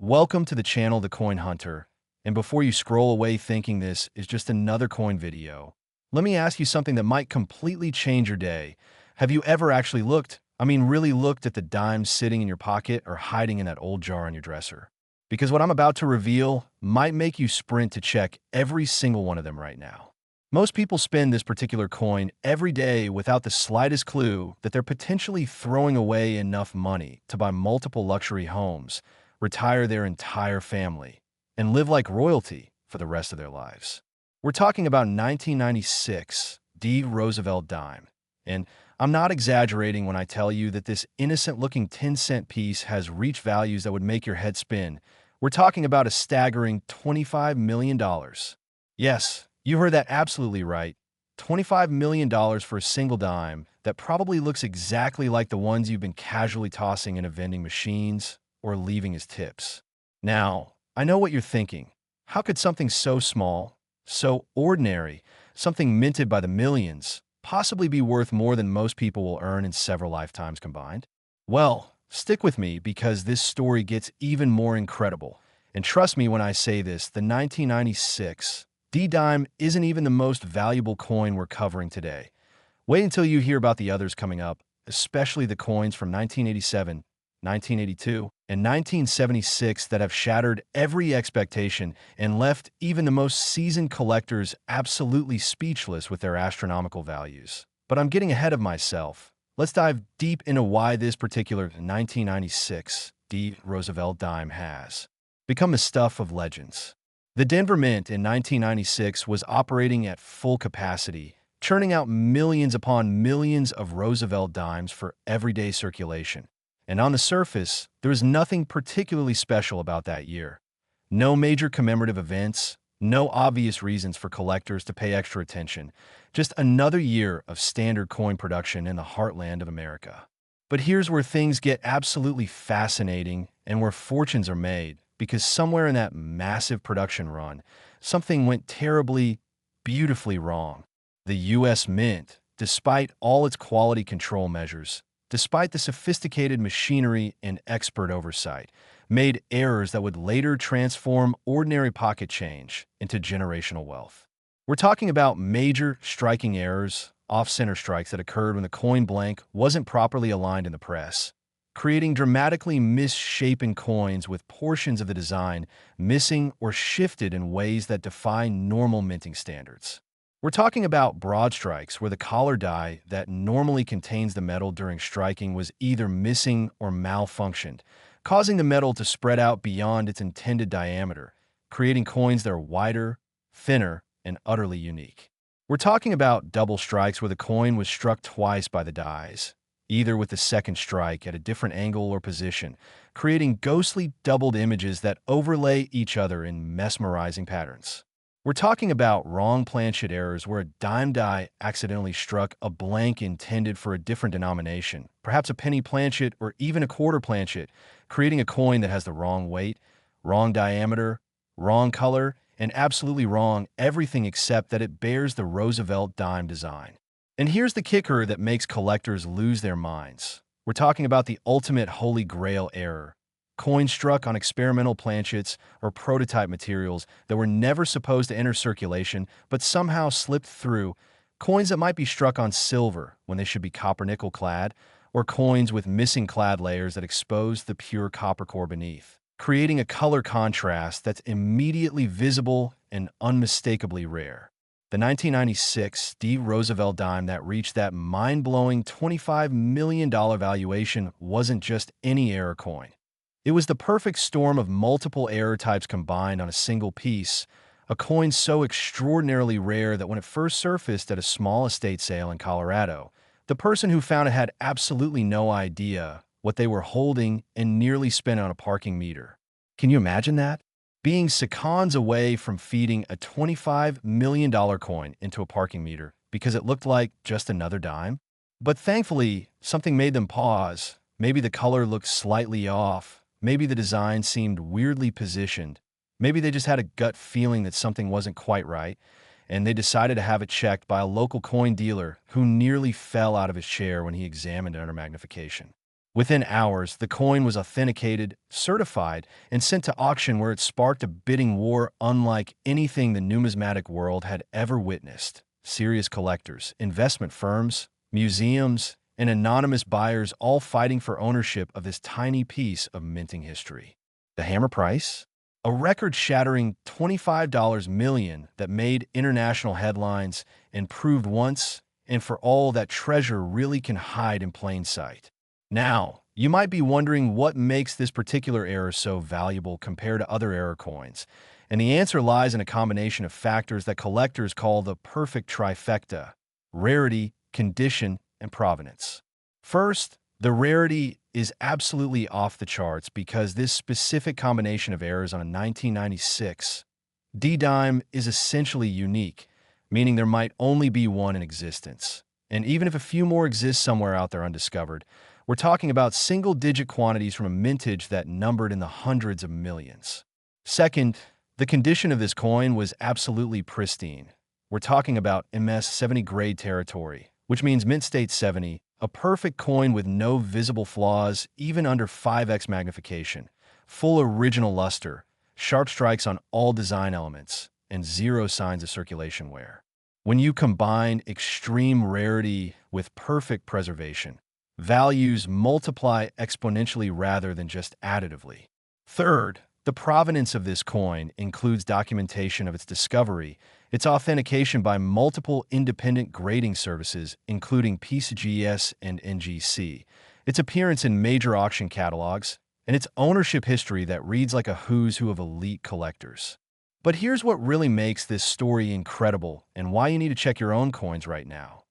Welcome to the channel The Coin Hunter, and before you scroll away thinking this is just another coin video, let me ask you something that might completely change your day. Have you ever actually really looked at the dimes sitting in your pocket or hiding in that old jar on your dresser? Because what I'm about to reveal might make you sprint to check every single one of them right now. Most people spend this particular coin every day without the slightest clue that they're potentially throwing away enough money to buy multiple luxury homes, retire their entire family, and live like royalty for the rest of their lives. We're talking about 1996 D Roosevelt Dime. And I'm not exaggerating when I tell you that this innocent-looking 10-cent piece has reached values that would make your head spin. We're talking about a staggering $25 million. Yes, you heard that absolutely right. $25 million for a single dime that probably looks exactly like the ones you've been casually tossing into vending machines or leaving as tips. Now, I know what you're thinking. How could something so small, so ordinary, something minted by the millions, possibly be worth more than most people will earn in several lifetimes combined? Well, stick with me because this story gets even more incredible. And trust me when I say this, the 1996 D-Dime isn't even the most valuable coin we're covering today. Wait until you hear about the others coming up, especially the coins from 1987, 1982, and 1976 that have shattered every expectation and left even the most seasoned collectors absolutely speechless with their astronomical values. But I'm getting ahead of myself. Let's dive deep into why this particular 1996 D Roosevelt Dime has become the stuff of legends. The Denver Mint in 1996 was operating at full capacity, churning out millions upon millions of Roosevelt dimes for everyday circulation. And on the surface, there was nothing particularly special about that year. No major commemorative events, no obvious reasons for collectors to pay extra attention, just another year of standard coin production in the heartland of America. But here's where things get absolutely fascinating and where fortunes are made, because somewhere in that massive production run, something went terribly, beautifully wrong. The U.S. Mint, despite all its quality control measures, despite the sophisticated machinery and expert oversight, made errors that would later transform ordinary pocket change into generational wealth. We're talking about major striking errors, off-center strikes that occurred when the coin blank wasn't properly aligned in the press, creating dramatically misshapen coins with portions of the design missing or shifted in ways that defy normal minting standards. We're talking about broad strikes where the collar die that normally contains the metal during striking was either missing or malfunctioned, causing the metal to spread out beyond its intended diameter, creating coins that are wider, thinner, and utterly unique. We're talking about double strikes where the coin was struck twice by the dies, either with the second strike at a different angle or position, creating ghostly doubled images that overlay each other in mesmerizing patterns. We're talking about wrong planchet errors where a dime die accidentally struck a blank intended for a different denomination, perhaps a penny planchet or even a quarter planchet, creating a coin that has the wrong weight, wrong diameter, wrong color, and absolutely wrong everything except that it bears the Roosevelt dime design. And here's the kicker that makes collectors lose their minds. We're talking about the ultimate holy grail error. Coins struck on experimental planchets or prototype materials that were never supposed to enter circulation but somehow slipped through, coins that might be struck on silver when they should be copper-nickel clad, or coins with missing clad layers that expose the pure copper core beneath, creating a color contrast that's immediately visible and unmistakably rare. The 1996 D Roosevelt dime that reached that mind-blowing $25 million valuation wasn't just any error coin. It was the perfect storm of multiple error types combined on a single piece, a coin so extraordinarily rare that when it first surfaced at a small estate sale in Colorado, the person who found it had absolutely no idea what they were holding and nearly spent on a parking meter. Can you imagine that? Being seconds away from feeding a $25 million coin into a parking meter because it looked like just another dime? But thankfully, something made them pause. Maybe the color looked slightly off. Maybe the design seemed weirdly positioned. Maybe they just had a gut feeling that something wasn't quite right, and they decided to have it checked by a local coin dealer who nearly fell out of his chair when he examined it under magnification. Within hours, the coin was authenticated, certified, and sent to auction where it sparked a bidding war unlike anything the numismatic world had ever witnessed. Serious collectors, investment firms, museums, and anonymous buyers all fighting for ownership of this tiny piece of minting history. The hammer price? A record-shattering $25 million that made international headlines and proved once and for all that treasure really can hide in plain sight. Now, you might be wondering what makes this particular era so valuable compared to other era coins, and the answer lies in a combination of factors that collectors call the perfect trifecta: rarity, condition, and provenance. First, the rarity is absolutely off the charts because this specific combination of errors on a 1996 D-Dime is essentially unique, meaning there might only be one in existence. And even if a few more exist somewhere out there undiscovered, we're talking about single-digit quantities from a mintage that numbered in the hundreds of millions. Second, the condition of this coin was absolutely pristine. We're talking about MS 70 grade territory, which means mint state 70, a perfect coin with no visible flaws, even under 5x magnification, full original luster, sharp strikes on all design elements, and zero signs of circulation wear. When you combine extreme rarity with perfect preservation, values multiply exponentially rather than just additively. Third, the provenance of this coin includes documentation of its discovery, its authentication by multiple independent grading services, including PCGS and NGC, its appearance in major auction catalogs, and its ownership history that reads like a who's who of elite collectors. But here's what really makes this story incredible and why you need to check your own coins right now.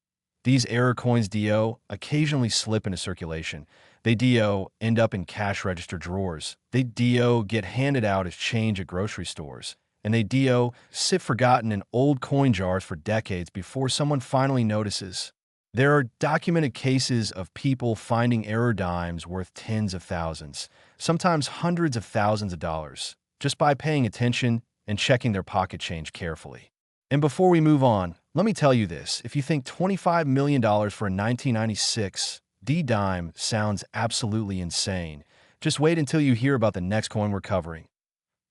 These error coins DO occasionally slip into circulation. They DO end up in cash register drawers. They DO get handed out as change at grocery stores. And they DO sit forgotten in old coin jars for decades before someone finally notices. There are documented cases of people finding error dimes worth tens of thousands, sometimes hundreds of thousands of dollars, just by paying attention and checking their pocket change carefully. And before we move on, let me tell you this: if you think $25 million for a 1996 D-Dime sounds absolutely insane, just wait until you hear about the next coin we're covering.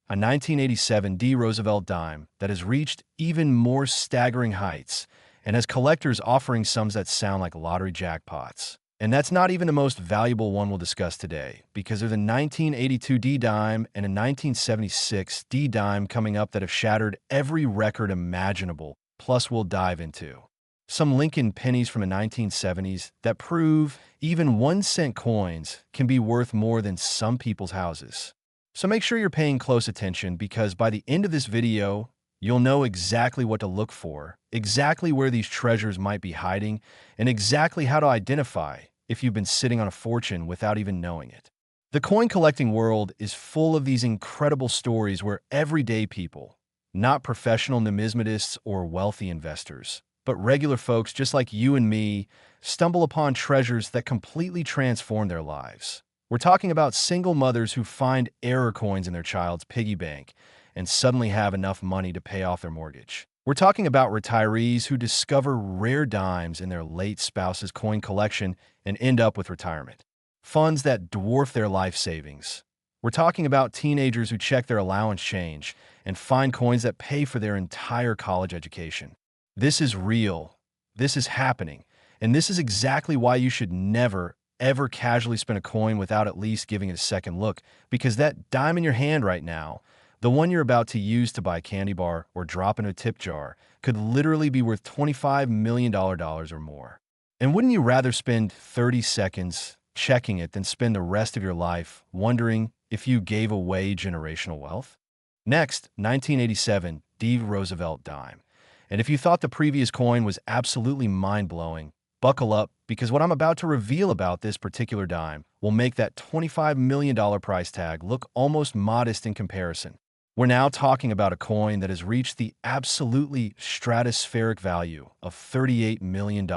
A 1987 D Roosevelt Dime that has reached even more staggering heights and has collectors offering sums that sound like lottery jackpots. And that's not even the most valuable one we'll discuss today, because there's a 1982 D-Dime and a 1976 D-Dime coming up that have shattered every record imaginable, plus we'll dive into some Lincoln pennies from the 1970s that prove even 1-cent coins can be worth more than some people's houses. So make sure you're paying close attention, because by the end of this video, you'll know exactly what to look for, exactly where these treasures might be hiding, and exactly how to identify if you've been sitting on a fortune without even knowing it. The coin collecting world is full of these incredible stories where everyday people, not professional numismatists or wealthy investors, but regular folks just like you and me, stumble upon treasures that completely transform their lives. We're talking about single mothers who find error coins in their child's piggy bank and suddenly have enough money to pay off their mortgage. We're talking about retirees who discover rare dimes in their late spouse's coin collection and end up with retirement funds that dwarf their life savings. We're talking about teenagers who check their allowance change and find coins that pay for their entire college education. This is real. This is happening. And this is exactly why you should never, ever casually spend a coin without at least giving it a second look, because that dime in your hand right now, the one you're about to use to buy a candy bar or drop in a tip jar, could literally be worth $25 million or more. And wouldn't you rather spend 30 seconds checking it than spend the rest of your life wondering if you gave away generational wealth? Next, 1987 D Roosevelt Dime. And if you thought the previous coin was absolutely mind-blowing, buckle up, because what I'm about to reveal about this particular dime will make that $25 million price tag look almost modest in comparison. We're now talking about a coin that has reached the absolutely stratospheric value of $38 million.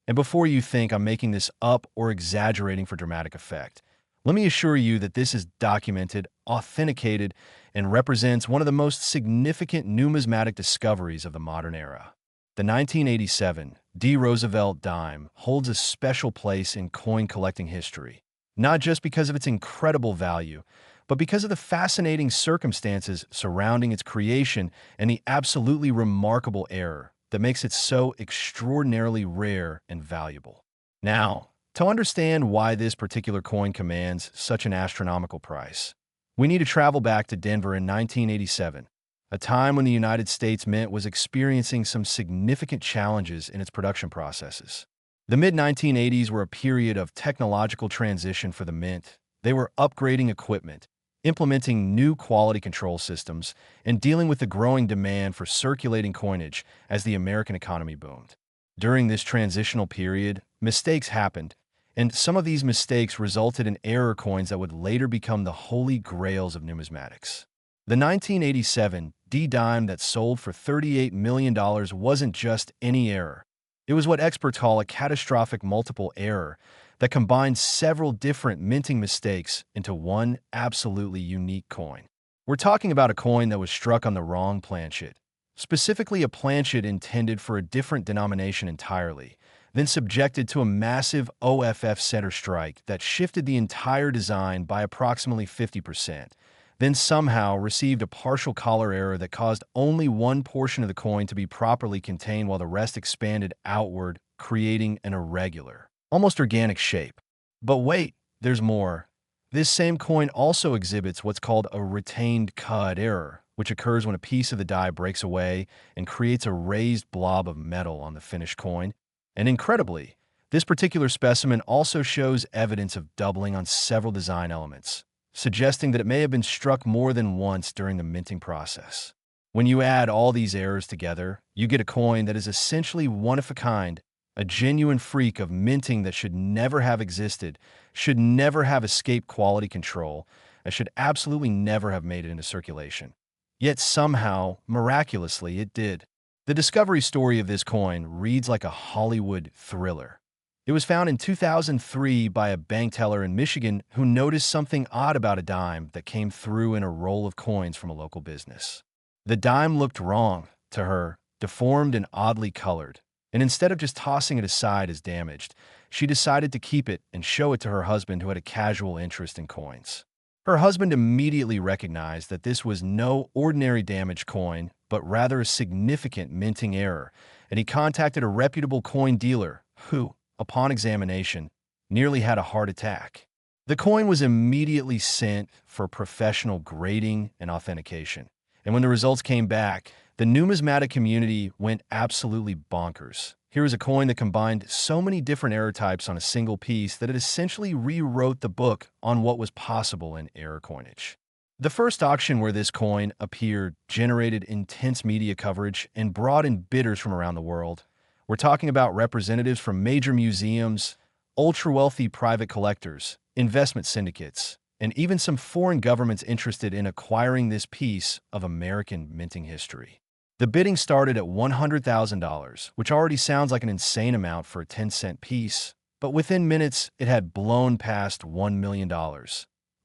And before you think I'm making this up or exaggerating for dramatic effect, let me assure you that this is documented, authenticated, and represents one of the most significant numismatic discoveries of the modern era. The 1987 D Roosevelt Dime holds a special place in coin collecting history. not just because of its incredible value, but because of the fascinating circumstances surrounding its creation and the absolutely remarkable error that makes it so extraordinarily rare and valuable. Now, to understand why this particular coin commands such an astronomical price, we need to travel back to Denver in 1987, a time when the United States Mint was experiencing some significant challenges in its production processes. The mid-1980s were a period of technological transition for the Mint. They were upgrading equipment, implementing new quality control systems, and dealing with the growing demand for circulating coinage as the American economy boomed. During this transitional period, mistakes happened, and some of these mistakes resulted in error coins that would later become the holy grails of numismatics. The 1987 D Dime that sold for $38 million wasn't just any error. It was what experts call a catastrophic multiple error that combines several different minting mistakes into one absolutely unique coin. We're talking about a coin that was struck on the wrong planchet, specifically a planchet intended for a different denomination entirely, then subjected to a massive OFF center strike that shifted the entire design by approximately 50%, then somehow received a partial collar error that caused only one portion of the coin to be properly contained while the rest expanded outward, creating an irregular, almost organic shape. But wait, there's more. This same coin also exhibits what's called a retained cud error, which occurs when a piece of the die breaks away and creates a raised blob of metal on the finished coin. And incredibly, this particular specimen also shows evidence of doubling on several design elements, suggesting that it may have been struck more than once during the minting process. When you add all these errors together, you get a coin that is essentially one of a kind, a genuine freak of minting that should never have existed, should never have escaped quality control, and should absolutely never have made it into circulation. Yet somehow, miraculously, it did. The discovery story of this coin reads like a Hollywood thriller. It was found in 2003 by a bank teller in Michigan who noticed something odd about a dime that came through in a roll of coins from a local business. The dime looked wrong to her, deformed and oddly colored, and instead of just tossing it aside as damaged, she decided to keep it and show it to her husband who had a casual interest in coins. Her husband immediately recognized that this was no ordinary damaged coin, but rather a significant minting error, and he contacted a reputable coin dealer who, upon examination, nearly had a heart attack. The coin was immediately sent for professional grading and authentication, and when the results came back, the numismatic community went absolutely bonkers. Here was a coin that combined so many different error types on a single piece that it essentially rewrote the book on what was possible in error coinage. The first auction where this coin appeared generated intense media coverage and brought in bidders from around the world. We're talking about representatives from major museums, ultra-wealthy private collectors, investment syndicates, and even some foreign governments interested in acquiring this piece of American minting history. The bidding started at $100,000, which already sounds like an insane amount for a 10-cent piece, but within minutes it had blown past $1 million,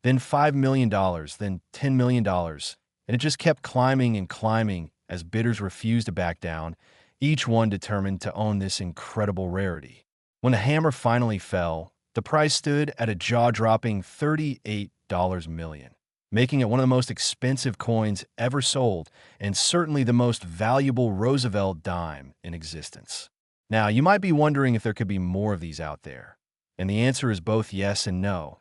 then $5 million, then $10 million, and it just kept climbing and climbing as bidders refused to back down, each one determined to own this incredible rarity. When the hammer finally fell, the price stood at a jaw-dropping $38 million, making it one of the most expensive coins ever sold and certainly the most valuable Roosevelt dime in existence. Now, you might be wondering if there could be more of these out there, and the answer is both yes and no.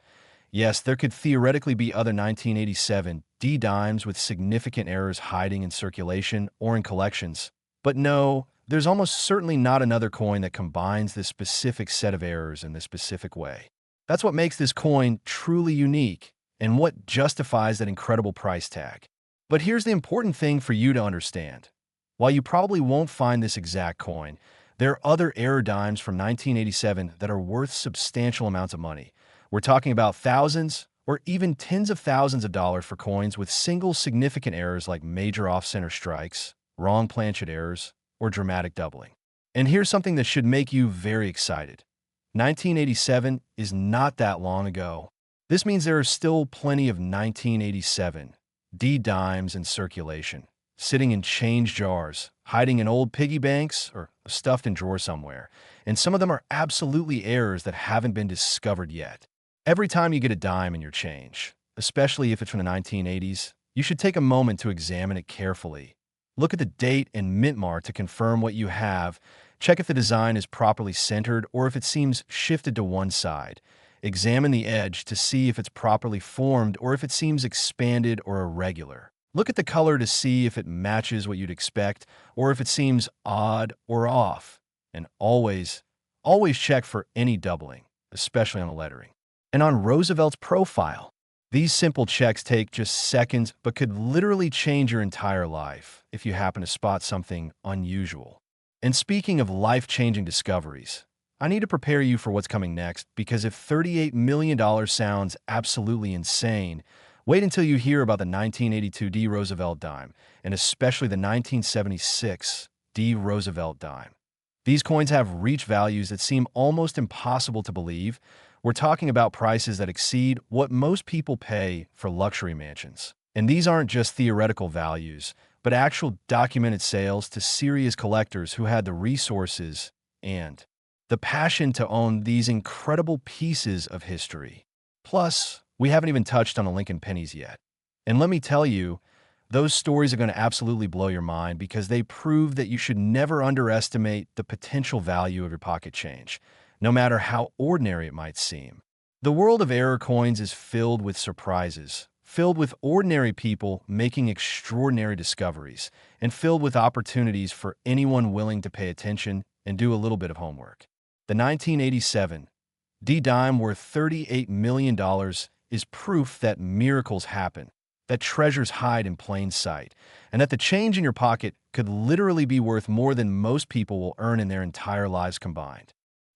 Yes, there could theoretically be other 1987 D dimes with significant errors hiding in circulation or in collections, but no, there's almost certainly not another coin that combines this specific set of errors in this specific way. That's what makes this coin truly unique and what justifies that incredible price tag. But here's the important thing for you to understand. While you probably won't find this exact coin, there are other error dimes from 1987 that are worth substantial amounts of money. We're talking about thousands or even tens of thousands of dollars for coins with single significant errors like major off-center strikes, wrong planchet errors, or dramatic doubling. And here's something that should make you very excited. 1987 is not that long ago. This means there are still plenty of 1987 D dimes in circulation, sitting in change jars, hiding in old piggy banks, or stuffed in drawers somewhere. And some of them are absolutely errors that haven't been discovered yet. Every time you get a dime in your change, especially if it's from the 1980s, you should take a moment to examine it carefully. Look at the date and mint mark to confirm what you have. Check if the design is properly centered or if it seems shifted to one side. Examine the edge to see if it's properly formed or if it seems expanded or irregular. Look at the color to see if it matches what you'd expect or if it seems odd or off. And always check for any doubling, especially on the lettering. And on Roosevelt's profile, these simple checks take just seconds but could literally change your entire life if you happen to spot something unusual. And speaking of life-changing discoveries, I need to prepare you for what's coming next because if $38 million sounds absolutely insane, wait until you hear about the 1982 D Roosevelt Dime and especially the 1976 D Roosevelt Dime. These coins have reached values that seem almost impossible to believe. We're talking about prices that exceed what most people pay for luxury mansions. And these aren't just theoretical values, but actual documented sales to serious collectors who had the resources and the passion to own these incredible pieces of history. Plus, we haven't even touched on the Lincoln pennies yet. And let me tell you, those stories are going to absolutely blow your mind because they prove that you should never underestimate the potential value of your pocket change, no matter how ordinary it might seem. The world of error coins is filled with surprises, filled with ordinary people making extraordinary discoveries, and filled with opportunities for anyone willing to pay attention and do a little bit of homework. The 1987 D Dime worth $38 million is proof that miracles happen, that treasures hide in plain sight, and that the change in your pocket could literally be worth more than most people will earn in their entire lives combined.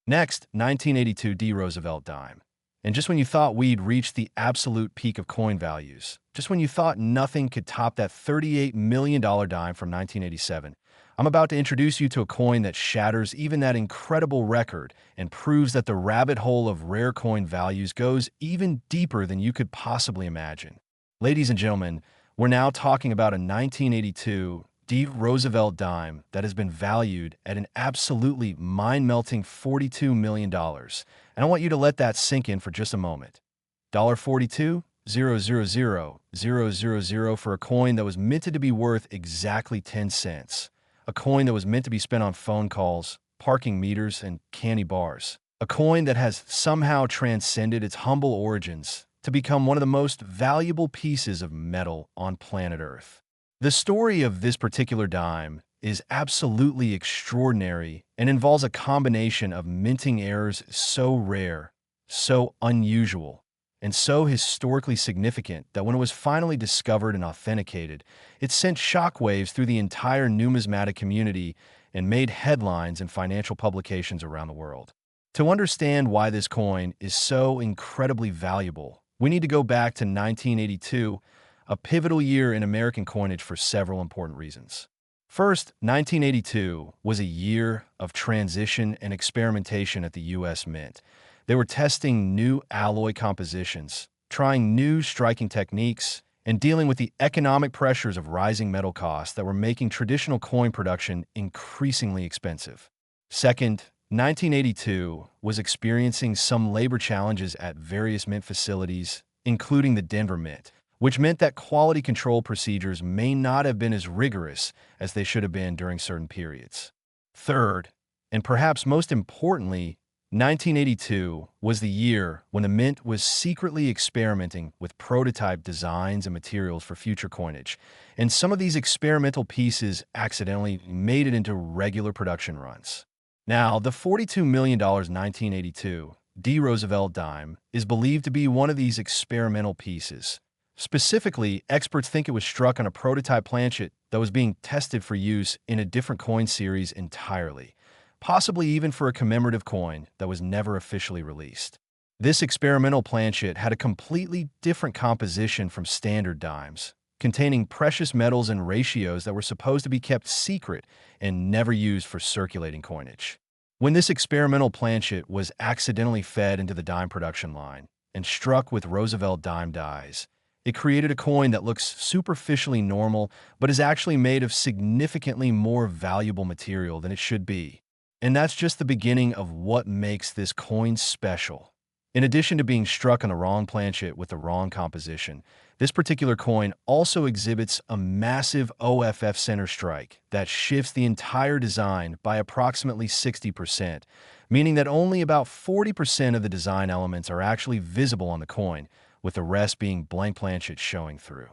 Next, 1982 D Roosevelt Dime. And just when you thought we'd reached the absolute peak of coin values, just when you thought nothing could top that $38 million dime from 1987, I'm about to introduce you to a coin that shatters even that incredible record and proves that the rabbit hole of rare coin values goes even deeper than you could possibly imagine. Ladies and gentlemen, we're now talking about a 1982 D Roosevelt Dime that has been valued at an absolutely mind-melting $42 million. And I want you to let that sink in for just a moment. $42,000,000 for a coin that was minted to be worth exactly 10 cents. A coin that was meant to be spent on phone calls, parking meters, and candy bars. A coin that has somehow transcended its humble origins to become one of the most valuable pieces of metal on planet Earth. The story of this particular dime is absolutely extraordinary and involves a combination of minting errors so rare, so unusual, and so historically significant that when it was finally discovered and authenticated, it sent shockwaves through the entire numismatic community and made headlines in financial publications around the world. To understand why this coin is so incredibly valuable, we need to go back to 1982, a pivotal year in American coinage for several important reasons. First, 1982 was a year of transition and experimentation at the U.S. Mint. They were testing new alloy compositions, trying new striking techniques, and dealing with the economic pressures of rising metal costs that were making traditional coin production increasingly expensive. Second, 1982 was experiencing some labor challenges at various mint facilities, including the Denver Mint, which meant that quality control procedures may not have been as rigorous as they should have been during certain periods. Third, and perhaps most importantly, 1982 was the year when the Mint was secretly experimenting with prototype designs and materials for future coinage, and some of these experimental pieces accidentally made it into regular production runs. Now, the $42 million 1982 D Roosevelt Dime is believed to be one of these experimental pieces. Specifically, experts think it was struck on a prototype planchet that was being tested for use in a different coin series entirely, possibly even for a commemorative coin that was never officially released. This experimental planchet had a completely different composition from standard dimes, containing precious metals and ratios that were supposed to be kept secret and never used for circulating coinage. When this experimental planchet was accidentally fed into the dime production line and struck with Roosevelt Dime dies, it created a coin that looks superficially normal but is actually made of significantly more valuable material than it should be. And that's just the beginning of what makes this coin special. In addition to being struck on the wrong planchet with the wrong composition, this particular coin also exhibits a massive OFF center strike that shifts the entire design by approximately 60%, meaning that only about 40% of the design elements are actually visible on the coin, with the rest being blank planchet showing through.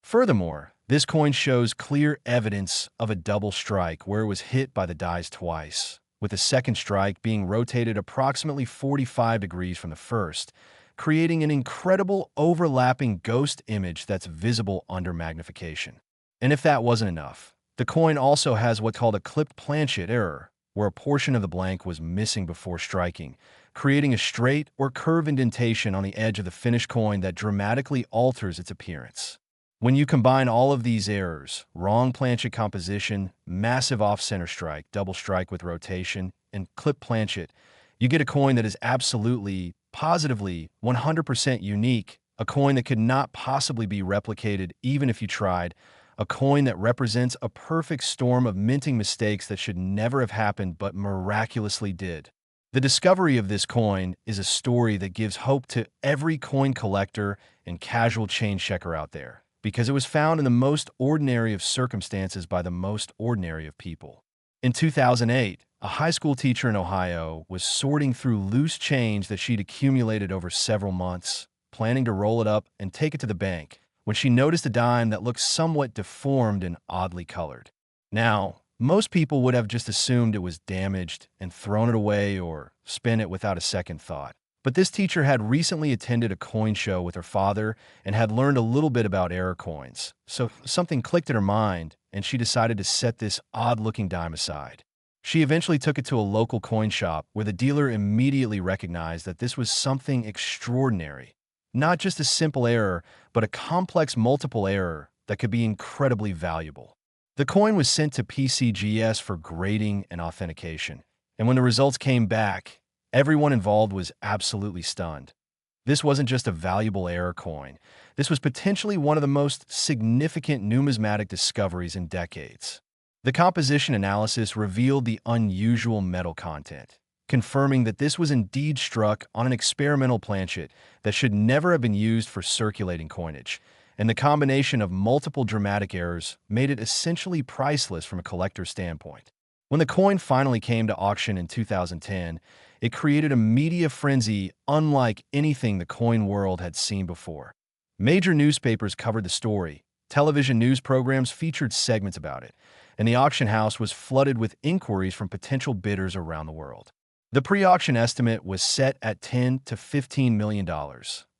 Furthermore, this coin shows clear evidence of a double strike where it was hit by the dies twice, with the second strike being rotated approximately 45 degrees from the first, creating an incredible overlapping ghost image that's visible under magnification. And if that wasn't enough, the coin also has what's called a clipped planchet error, where a portion of the blank was missing before striking, creating a straight or curved indentation on the edge of the finished coin that dramatically alters its appearance. When you combine all of these errors, wrong planchet composition, massive off-center strike, double strike with rotation, and clip planchet, you get a coin that is absolutely, positively, 100% unique, a coin that could not possibly be replicated even if you tried, a coin that represents a perfect storm of minting mistakes that should never have happened but miraculously did. The discovery of this coin is a story that gives hope to every coin collector and casual change checker out there, because it was found in the most ordinary of circumstances by the most ordinary of people. In 2008, a high school teacher in Ohio was sorting through loose change that she'd accumulated over several months, planning to roll it up and take it to the bank, when she noticed a dime that looked somewhat deformed and oddly colored. Now, most people would have just assumed it was damaged and thrown it away or spent it without a second thought. But this teacher had recently attended a coin show with her father and had learned a little bit about error coins. So something clicked in her mind, and she decided to set this odd-looking dime aside. She eventually took it to a local coin shop where the dealer immediately recognized that this was something extraordinary. Not just a simple error, but a complex multiple error that could be incredibly valuable. The coin was sent to PCGS for grading and authentication, and when the results came back, everyone involved was absolutely stunned. This wasn't just a valuable error coin. This was potentially one of the most significant numismatic discoveries in decades. The composition analysis revealed the unusual metal content, confirming that this was indeed struck on an experimental planchet that should never have been used for circulating coinage, and the combination of multiple dramatic errors made it essentially priceless from a collector's standpoint. When the coin finally came to auction in 2010, it created a media frenzy unlike anything the coin world had seen before. Major newspapers covered the story, television news programs featured segments about it, and the auction house was flooded with inquiries from potential bidders around the world. The pre-auction estimate was set at $10 to $15 million,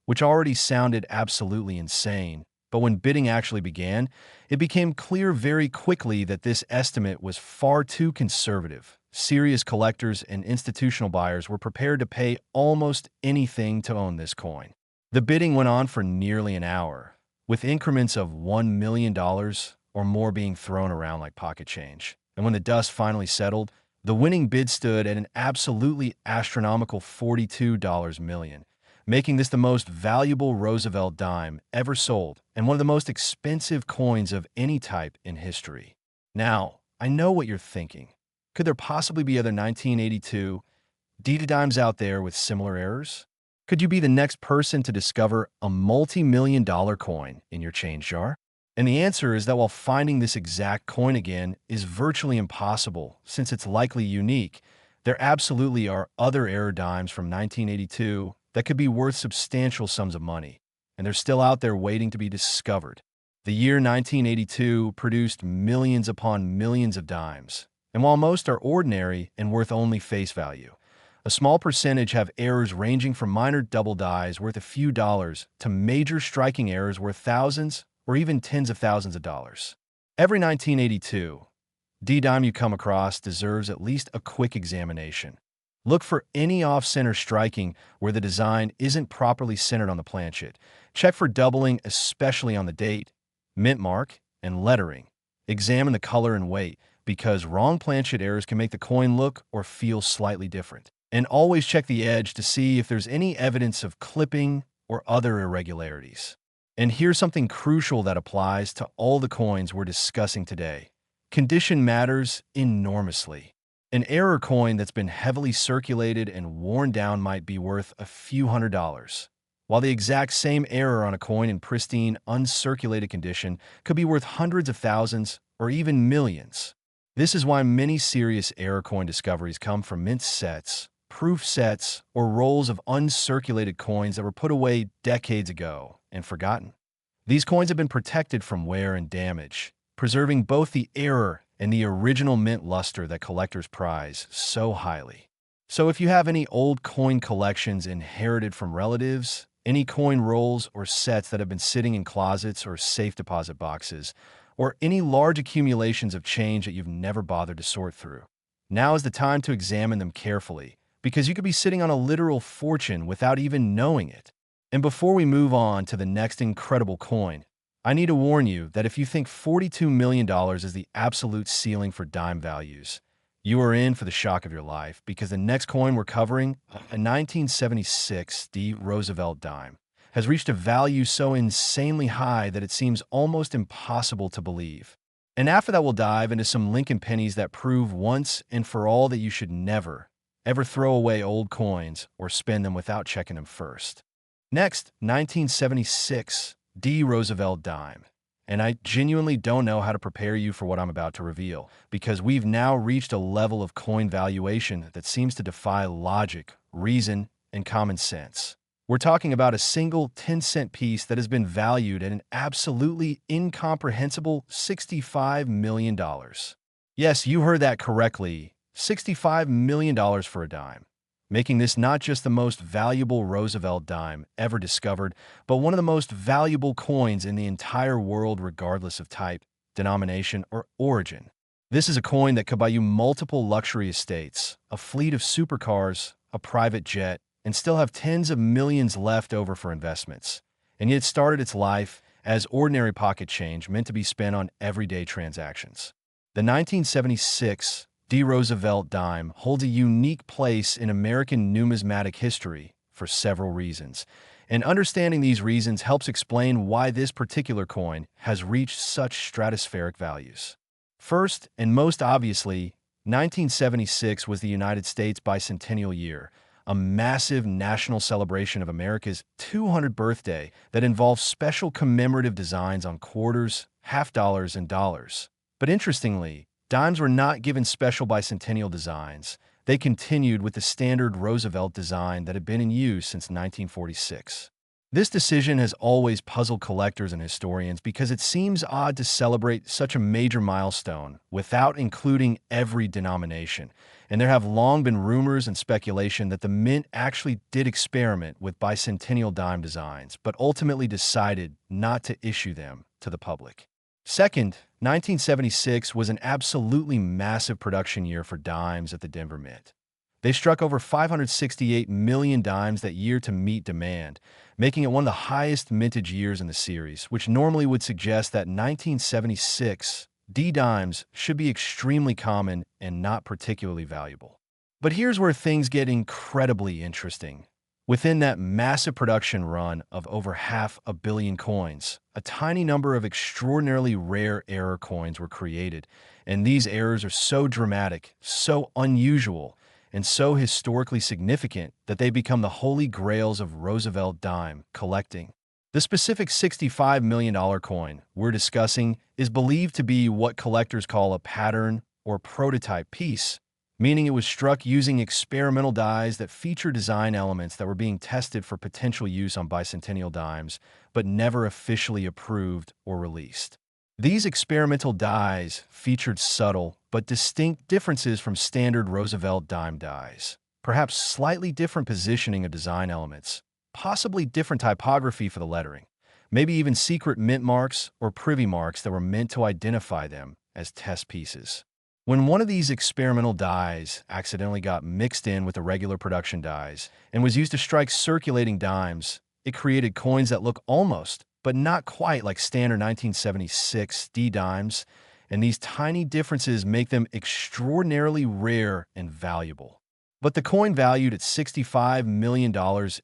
which already sounded absolutely insane, but when bidding actually began, it became clear very quickly that this estimate was far too conservative. Serious collectors and institutional buyers were prepared to pay almost anything to own this coin. The bidding went on for nearly an hour, with increments of $1 million or more being thrown around like pocket change. And when the dust finally settled, the winning bid stood at an absolutely astronomical $42 million, making this the most valuable Roosevelt dime ever sold and one of the most expensive coins of any type in history. Now, I know what you're thinking. Could there possibly be other 1982 D dimes out there with similar errors? Could you be the next person to discover a multi-million-dollar coin in your change jar? And the answer is that while finding this exact coin again is virtually impossible since it's likely unique, there absolutely are other error dimes from 1982 that could be worth substantial sums of money, and they're still out there waiting to be discovered. The year 1982 produced millions upon millions of dimes, and while most are ordinary and worth only face value, a small percentage have errors ranging from minor double dies worth a few dollars to major striking errors worth thousands or even tens of thousands of dollars. Every 1982 D-dime you come across deserves at least a quick examination. Look for any off-center striking where the design isn't properly centered on the planchet. Check for doubling, especially on the date, mint mark, and lettering. Examine the color and weight, because wrong planchet errors can make the coin look or feel slightly different. And always check the edge to see if there's any evidence of clipping or other irregularities. And here's something crucial that applies to all the coins we're discussing today. Condition matters enormously. An error coin that's been heavily circulated and worn down might be worth a few $100s, while the exact same error on a coin in pristine, uncirculated condition could be worth hundreds of thousands or even millions. This is why many serious error coin discoveries come from mint sets, proof sets, or rolls of uncirculated coins that were put away decades ago and forgotten. These coins have been protected from wear and damage, preserving both the error and the original mint luster that collectors prize so highly. So if you have any old coin collections inherited from relatives, any coin rolls or sets that have been sitting in closets or safe deposit boxes, or any large accumulations of change that you've never bothered to sort through, now is the time to examine them carefully, because you could be sitting on a literal fortune without even knowing it. And before we move on to the next incredible coin, I need to warn you that if you think $42 million is the absolute ceiling for dime values, you are in for the shock of your life, because the next coin we're covering, a 1976 D Roosevelt Dime, has reached a value so insanely high that it seems almost impossible to believe. And after that, we'll dive into some Lincoln pennies that prove once and for all that you should never, ever throw away old coins or spend them without checking them first. Next, 1976 D Roosevelt Dime. And I genuinely don't know how to prepare you for what I'm about to reveal, because we've now reached a level of coin valuation that seems to defy logic, reason, and common sense. We're talking about a single 10-cent piece that has been valued at an absolutely incomprehensible $65 million. Yes, you heard that correctly, $65 million for a dime, making this not just the most valuable Roosevelt dime ever discovered, but one of the most valuable coins in the entire world regardless of type, denomination, or origin. This is a coin that could buy you multiple luxury estates, a fleet of supercars, a private jet, and still have tens of millions left over for investments. And yet it started its life as ordinary pocket change meant to be spent on everyday transactions. The 1976 D Roosevelt Dime holds a unique place in American numismatic history for several reasons, and understanding these reasons helps explain why this particular coin has reached such stratospheric values. First, and most obviously, 1976 was the United States Bicentennial year, a massive national celebration of America's 200th birthday that involves special commemorative designs on quarters, half dollars, and dollars. But interestingly, dimes were not given special bicentennial designs. They continued with the standard Roosevelt design that had been in use since 1946. This decision has always puzzled collectors and historians because it seems odd to celebrate such a major milestone without including every denomination, and there have long been rumors and speculation that the mint actually did experiment with bicentennial dime designs, but ultimately decided not to issue them to the public. Second, 1976 was an absolutely massive production year for dimes at the Denver Mint. They struck over 568 million dimes that year to meet demand, making it one of the highest mintage years in the series, which normally would suggest that 1976 D dimes should be extremely common and not particularly valuable. But here's where things get incredibly interesting. Within that massive production run of over 500 million coins, a tiny number of extraordinarily rare error coins were created, and these errors are so dramatic, so unusual, and so historically significant that they become the holy grails of Roosevelt dime collecting. The specific $65 million coin we're discussing is believed to be what collectors call a pattern or prototype piece, meaning it was struck using experimental dies that feature design elements that were being tested for potential use on bicentennial dimes, but never officially approved or released. These experimental dies featured subtle but distinct differences from standard Roosevelt dime dies, perhaps slightly different positioning of design elements, possibly different typography for the lettering, maybe even secret mint marks or privy marks that were meant to identify them as test pieces. When one of these experimental dies accidentally got mixed in with the regular production dies and was used to strike circulating dimes, it created coins that look almost, but not quite like standard 1976 D dimes, and these tiny differences make them extraordinarily rare and valuable. But the coin valued at $65 million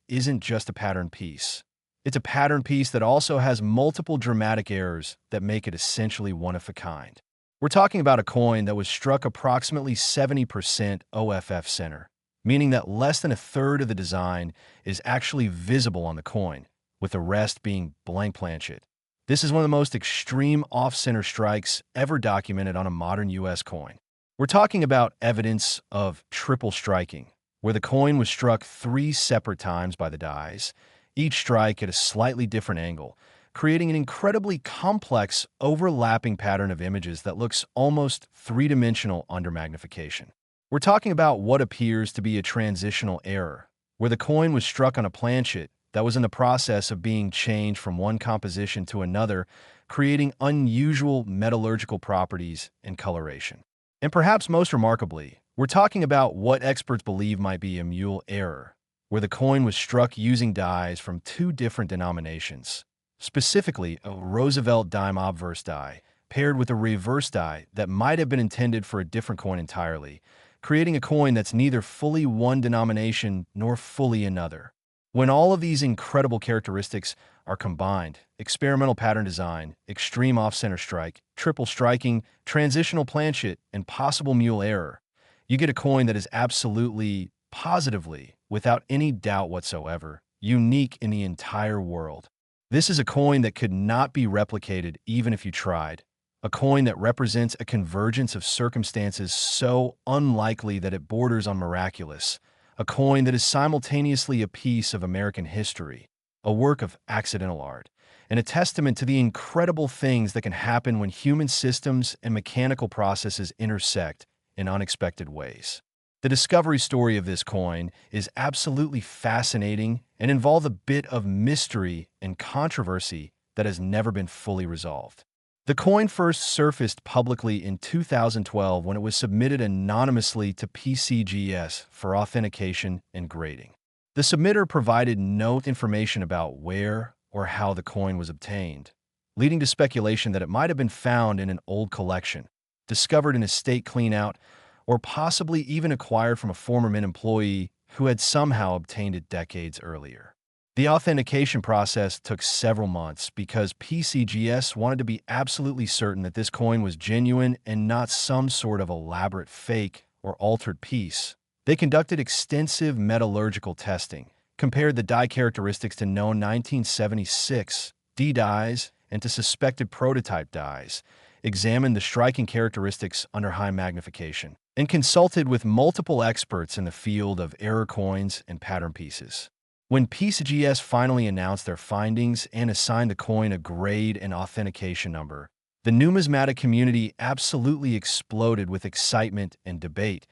isn't just a pattern piece. It's a pattern piece that also has multiple dramatic errors that make it essentially one of a kind. We're talking about a coin that was struck approximately 70% OFF center, meaning that less than a third of the design is actually visible on the coin, with the rest being blank planchet. This is one of the most extreme off-center strikes ever documented on a modern U.S. coin. We're talking about evidence of triple striking, where the coin was struck 3 separate times by the dies, each strike at a slightly different angle, creating an incredibly complex, overlapping pattern of images that looks almost three-dimensional under magnification. We're talking about what appears to be a transitional error, where the coin was struck on a planchet that was in the process of being changed from one composition to another, creating unusual metallurgical properties and coloration. And perhaps most remarkably, we're talking about what experts believe might be a mule error, where the coin was struck using dies from 2 different denominations, specifically a Roosevelt Dime obverse die paired with a reverse die that might have been intended for a different coin entirely, creating a coin that's neither fully one denomination nor fully another. When all of these incredible characteristics are combined, experimental pattern design, extreme off-center strike, triple striking, transitional planchet, and possible mule error, you get a coin that is absolutely, positively, without any doubt whatsoever, unique in the entire world. This is a coin that could not be replicated even if you tried, a coin that represents a convergence of circumstances so unlikely that it borders on miraculous, a coin that is simultaneously a piece of American history, a work of accidental art, and a testament to the incredible things that can happen when human systems and mechanical processes intersect in unexpected ways. The discovery story of this coin is absolutely fascinating and involves a bit of mystery and controversy that has never been fully resolved. The coin first surfaced publicly in 2012 when it was submitted anonymously to PCGS for authentication and grading. The submitter provided no information about where or how the coin was obtained, leading to speculation that it might have been found in an old collection, discovered in a state cleanout, or possibly even acquired from a former Mint employee who had somehow obtained it decades earlier. The authentication process took several months because PCGS wanted to be absolutely certain that this coin was genuine and not some sort of elaborate fake or altered piece. They conducted extensive metallurgical testing, compared the die characteristics to known 1976 D dies and to suspected prototype dies, examined the striking characteristics under high magnification, and consulted with multiple experts in the field of error coins and pattern pieces. When PCGS finally announced their findings and assigned the coin a grade and authentication number, the numismatic community absolutely exploded with excitement and debate.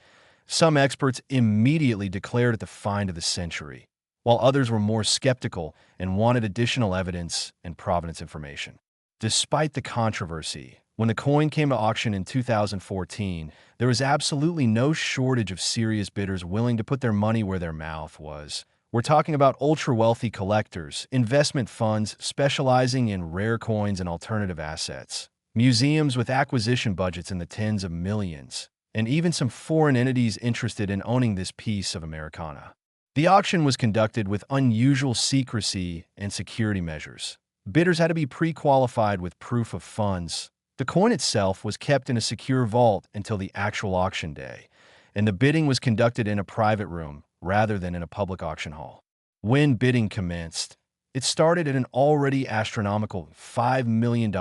Some experts immediately declared it the find of the century, while others were more skeptical and wanted additional evidence and provenance information. Despite the controversy, when the coin came to auction in 2014, there was absolutely no shortage of serious bidders willing to put their money where their mouth was. We're talking about ultra-wealthy collectors, investment funds specializing in rare coins and alternative assets, museums with acquisition budgets in the tens of millions, and even some foreign entities interested in owning this piece of Americana. The auction was conducted with unusual secrecy and security measures. Bidders had to be pre-qualified with proof of funds. The coin itself was kept in a secure vault until the actual auction day, and the bidding was conducted in a private room rather than in a public auction hall. When bidding commenced, it started at an already astronomical $5 million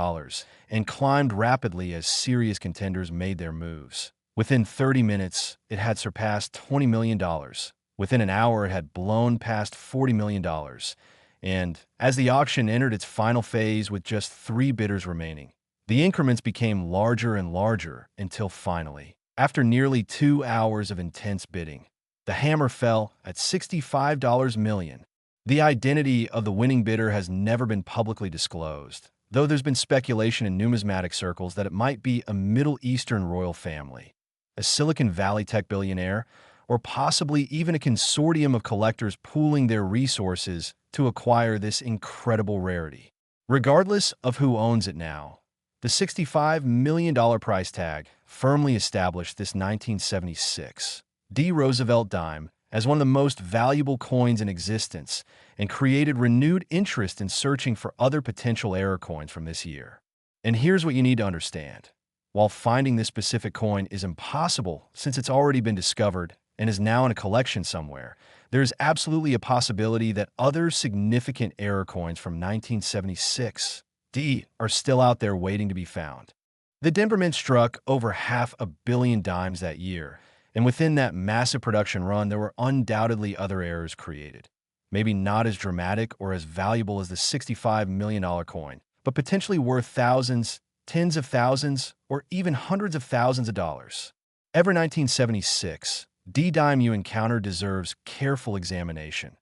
and climbed rapidly as serious contenders made their moves. Within 30 minutes, it had surpassed $20 million. Within an hour, it had blown past $40 million. And as the auction entered its final phase with just 3 bidders remaining, the increments became larger and larger until finally, after nearly 2 hours of intense bidding, the hammer fell at $65 million. The identity of the winning bidder has never been publicly disclosed, though there's been speculation in numismatic circles that it might be a Middle Eastern royal family, a Silicon Valley tech billionaire, or possibly even a consortium of collectors pooling their resources to acquire this incredible rarity. Regardless of who owns it now, the $65 million price tag firmly established this 1976 D Roosevelt Dime as one of the most valuable coins in existence and created renewed interest in searching for other potential error coins from this year. And here's what you need to understand. While finding this specific coin is impossible since it's already been discovered and is now in a collection somewhere, there is absolutely a possibility that other significant error coins from 1976 D are still out there waiting to be found. The Denver Mint struck over 500 million dimes that year, and within that massive production run, there were undoubtedly other errors created. Maybe not as dramatic or as valuable as the $65 million coin, but potentially worth thousands, tens of thousands, or even hundreds of thousands of dollars. Every 1976 D dime you encounter deserves careful examination.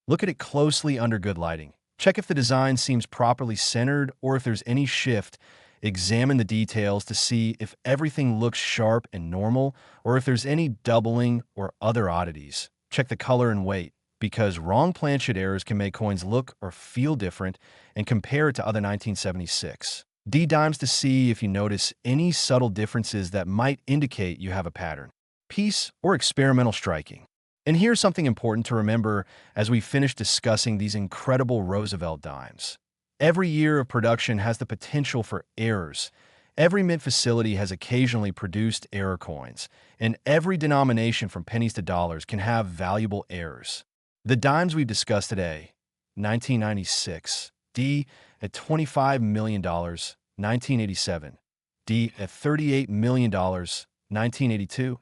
Look at it closely under good lighting. Check if the design seems properly centered or if there's any shift. Examine the details to see if everything looks sharp and normal or if there's any doubling or other oddities. Check the color and weight, because wrong planchet errors can make coins look or feel different, and compare it to other 1976 D dimes to see if you notice any subtle differences that might indicate you have a pattern, piece, or experimental striking. And here's something important to remember as we finish discussing these incredible Roosevelt dimes. Every year of production has the potential for errors. Every mint facility has occasionally produced error coins, and every denomination from pennies to dollars can have valuable errors. The dimes we've discussed today, 1996, D at $25 million, 1987, D at $38 million, 1982,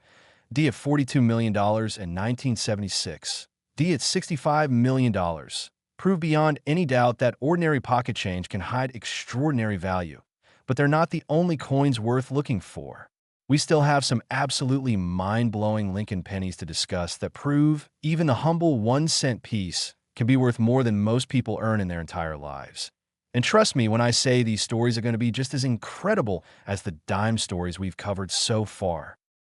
D at $42 million in 1976, D at $65 million, prove beyond any doubt that ordinary pocket change can hide extraordinary value. But they're not the only coins worth looking for. We still have some absolutely mind-blowing Lincoln pennies to discuss that prove even the humble 1-cent piece can be worth more than most people earn in their entire lives. And trust me when I say these stories are going to be just as incredible as the dime stories we've covered so far.